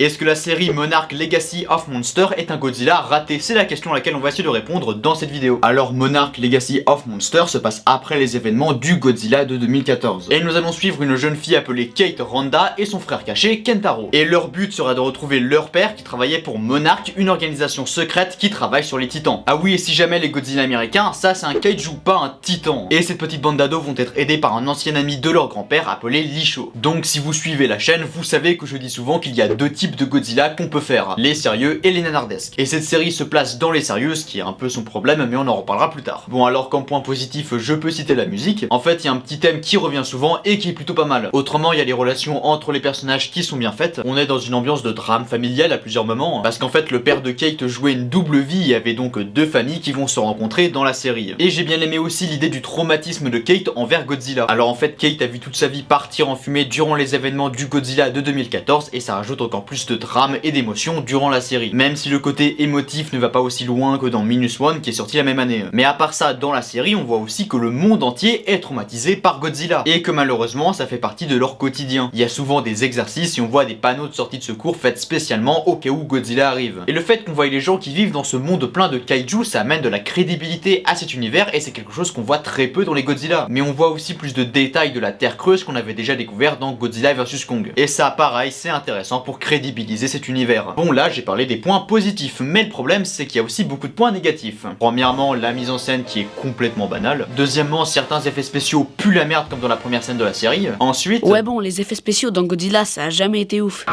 Est-ce que la série Monarch Legacy of Monsters est un Godzilla raté? C'est la question à laquelle on va essayer de répondre dans cette vidéo. Alors Monarch Legacy of Monsters se passe après les événements du Godzilla de 2014. Et nous allons suivre une jeune fille appelée Kate Randa et son frère caché Kentaro. Et leur but sera de retrouver leur père qui travaillait pour Monarch, une organisation secrète qui travaille sur les titans. Ah oui, et si jamais les Godzilla américains, ça c'est un kaiju, pas un titan. Et cette petite bande d'ados vont être aidés par un ancien ami de leur grand-père appelé Lisho. Donc si vous suivez la chaîne, vous savez que je dis souvent qu'il y a deux types de Godzilla qu'on peut faire, les sérieux et les nanardesques. Et cette série se place dans les sérieux, ce qui est un peu son problème, mais on en reparlera plus tard. Bon, alors comme point positif, je peux citer la musique. En fait, il y a un petit thème qui revient souvent et qui est plutôt pas mal. Autrement, il y a les relations entre les personnages qui sont bien faites. On est dans une ambiance de drame familial à plusieurs moments, parce qu'en fait, le père de Kate jouait une double vie et avait donc deux familles qui vont se rencontrer dans la série. Et j'ai bien aimé aussi l'idée du traumatisme de Kate envers Godzilla. Alors en fait, Kate a vu toute sa vie partir en fumée durant les événements du Godzilla de 2014 et ça rajoute encore plus de drame et d'émotion durant la série. Même si le côté émotif ne va pas aussi loin que dans Minus One qui est sorti la même année. Mais à part ça, dans la série, on voit aussi que le monde entier est traumatisé par Godzilla. Et que malheureusement, ça fait partie de leur quotidien. Il y a souvent des exercices et on voit des panneaux de sortie de secours faits spécialement au cas où Godzilla arrive. Et le fait qu'on voit les gens qui vivent dans ce monde plein de kaiju, ça amène de la crédibilité à cet univers et c'est quelque chose qu'on voit très peu dans les Godzilla. Mais on voit aussi plus de détails de la Terre creuse qu'on avait déjà découvert dans Godzilla vs Kong. Et ça, pareil, c'est intéressant pour crédibiliser cet univers. Bon, là, j'ai parlé des points positifs, mais le problème, c'est qu'il y a aussi beaucoup de points négatifs. Premièrement, la mise en scène qui est complètement banale. Deuxièmement, certains effets spéciaux puent la merde comme dans la première scène de la série. Ensuite... Ouais bon, les effets spéciaux dans Godzilla, ça a jamais été ouf.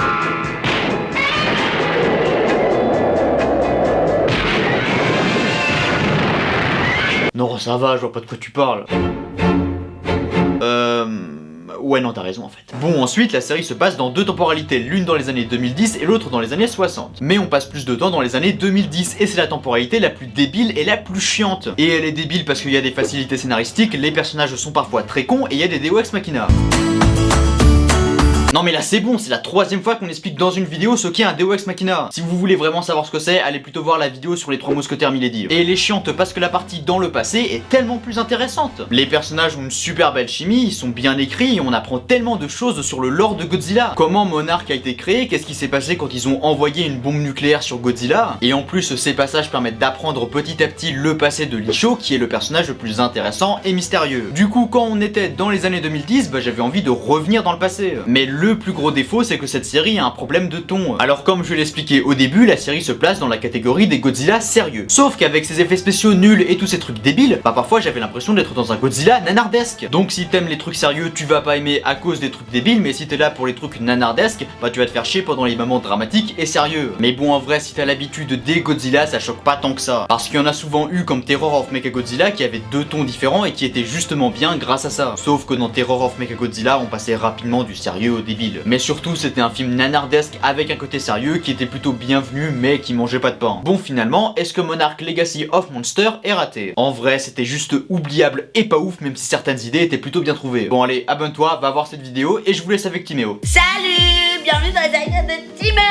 Non, ça va, je vois pas de quoi tu parles. Ouais, non, t'as raison en fait. Bon, ensuite, la série se passe dans deux temporalités, l'une dans les années 2010 et l'autre dans les années 60. Mais on passe plus de temps dans les années 2010 et c'est la temporalité la plus débile et la plus chiante. Et elle est débile parce qu'il y a des facilités scénaristiques, les personnages sont parfois très cons et il y a des Deus Ex Machina. Non mais là c'est bon, c'est la troisième fois qu'on explique dans une vidéo ce qu'est un Deus Ex Machina. Si vous voulez vraiment savoir ce que c'est, allez plutôt voir la vidéo sur les 3 mousquetaires Milady. Et elle est chiante parce que la partie dans le passé est tellement plus intéressante. Les personnages ont une super belle chimie, ils sont bien écrits et on apprend tellement de choses sur le lore de Godzilla. Comment Monarch a été créé, qu'est-ce qui s'est passé quand ils ont envoyé une bombe nucléaire sur Godzilla. Et en plus ces passages permettent d'apprendre petit à petit le passé de Lisho qui est le personnage le plus intéressant et mystérieux. Du coup quand on était dans les années 2010, j'avais envie de revenir dans le passé. Mais le plus gros défaut, c'est que cette série a un problème de ton. Alors comme je l'ai expliqué au début, la série se place dans la catégorie des Godzilla sérieux. Sauf qu'avec ses effets spéciaux nuls et tous ces trucs débiles, parfois j'avais l'impression d'être dans un Godzilla nanardesque. Donc si t'aimes les trucs sérieux, tu vas pas aimer à cause des trucs débiles, mais si t'es là pour les trucs nanardesques, tu vas te faire chier pendant les moments dramatiques et sérieux. Mais bon, en vrai, si t'as l'habitude des Godzilla, ça choque pas tant que ça. Parce qu'il y en a souvent eu comme Terror of Mechagodzilla qui avait deux tons différents et qui étaient justement bien grâce à ça. Sauf que dans Terror of Mechagodzilla, on passait rapidement du sérieux au débile. Mais surtout, c'était un film nanardesque avec un côté sérieux qui était plutôt bienvenu mais qui mangeait pas de pain. Bon, finalement, est-ce que Monarch Legacy of Monsters est raté? En vrai, c'était juste oubliable et pas ouf, même si certaines idées étaient plutôt bien trouvées. Bon, allez, abonne-toi, va voir cette vidéo et je vous laisse avec Timéo. Salut, bienvenue dans les anecdotes de Timéo.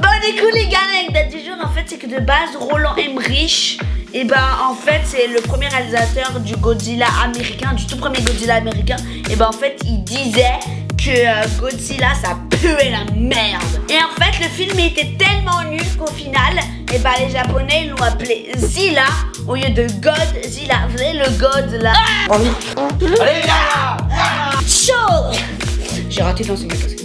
Bon, du coup, les gars, l'anecdote du jour, en fait, c'est que de base, Roland Emmerich, et en fait, c'est le premier réalisateur du Godzilla américain, du tout premier Godzilla américain. Et en fait, il disait que Godzilla ça puait la merde. Et en fait le film était tellement nul qu'au final les japonais ils l'ont appelé Zilla au lieu de Godzilla. Vous savez le God là. Allez là, Chaud. J'ai raté dans ce casquette.